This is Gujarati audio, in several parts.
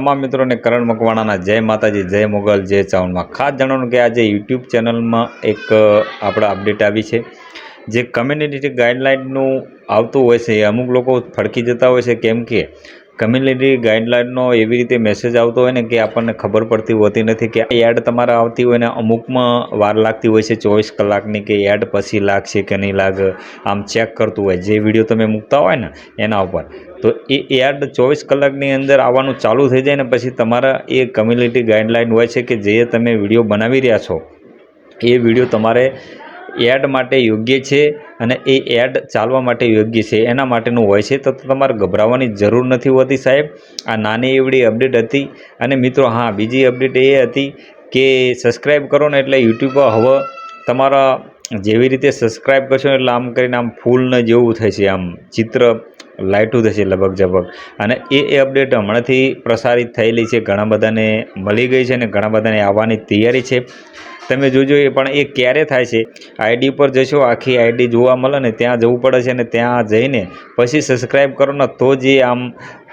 તમામ મિत्रों ने करण मकवाणा जय माताजी जय मोगल जय चावल में खास जणावવાનું કે આજે યુટ્યુબ ચેનલમાં એક આપણા અપડેટ આવી છે જે કમ્યુનિટી ગાઈડલાઇનનું આવતું હોય છે. અમુક લોકો ફડકી જતા હોય છે કેમ કે કમ્યુનિટી ગાઈડલાઇનનો એવી રીતે મેસેજ આવતો હોય ને કે આપણને ખબર પડતી હોતી નથી કે એડ તમારે આવતી હોય ને અમુકમાં વાર લાગતી હોય છે 24 કલાકની કે એડ પછી લાગશે કે નહીં લાગે આમ ચેક કરતું હોય જે વિડીયો તમે મૂકતા હોય ને એના ઉપર. તો એ એડ 24 કલાકની અંદર આવવાનું ચાલુ થઈ જાય ને પછી તમારા એ કમ્યુનિટી ગાઈડલાઇન હોય છે કે જે તમે વિડીયો બનાવી રહ્યા છો એ વિડીયો તમારે એડ માટે યોગ્ય છે અને એ એડ ચાલવા માટે યોગ્ય છે એના માટેનું હોય છે. તો તમારે ગભરાવાની જરૂર નથી હોતી સાહેબ. આ નાની એવડી અપડેટ હતી. અને મિત્રો હા, બીજી અપડેટ એ હતી કે સબસ્ક્રાઈબ કરો ને એટલે યુટ્યુબ હવે તમારા જેવી રીતે સબસ્ક્રાઈબ કરશો એટલે આમ કરીને આમ ફૂલને જેવું થશે, આમ ચિત્ર લાઇટું થશે લગભગ ઝબગ. અને એ અપડેટ હમણાંથી પ્રસારિત થયેલી છે, ઘણા બધાને મળી ગઈ છે અને ઘણા બધાને આવવાની તૈયારી છે. તમે જોજો. એ પણ એ ક્યારે થાય છે, આઈડી પર જશો, આખી આઈડી જોવા મળે ને ત્યાં જવું પડે છે અને ત્યાં જઈને પછી સબસ્ક્રાઈબ કરો ને તો જ એ આમ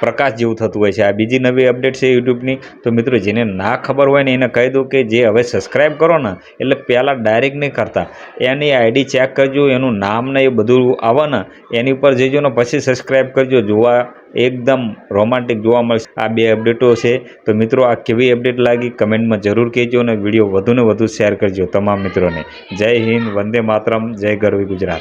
પ્રકાશ જેવું થતું હોય છે. આ બીજી નવી અપડેટ છે યુટ્યુબની. તો મિત્રો જેને ના ખબર હોય ને એને કહી દઉં કે જે હવે સબસ્ક્રાઈબ કરો ને એટલે પહેલાં ડાયરેક્ટ નહીં કરતા, એની આઈડી ચેક કરજો, એનું નામ ને એ બધું આવે ને એની ઉપર જઈજો ને પછી સબસ્ક્રાઈબ કરજો. જોવા એકદમ રોમાન્ટિક જોવા મળશે. આ બે અપડેટો છે. તો મિત્રો આ કેવી અપડેટ લાગી કમેન્ટમાં જરૂર કહેજો અને વિડીયો વધુને વધુ શેર કરજો તમામ મિત્રોને. જય હિન્દ, વંદે માતરમ, જય ગરવી ગુજરાત.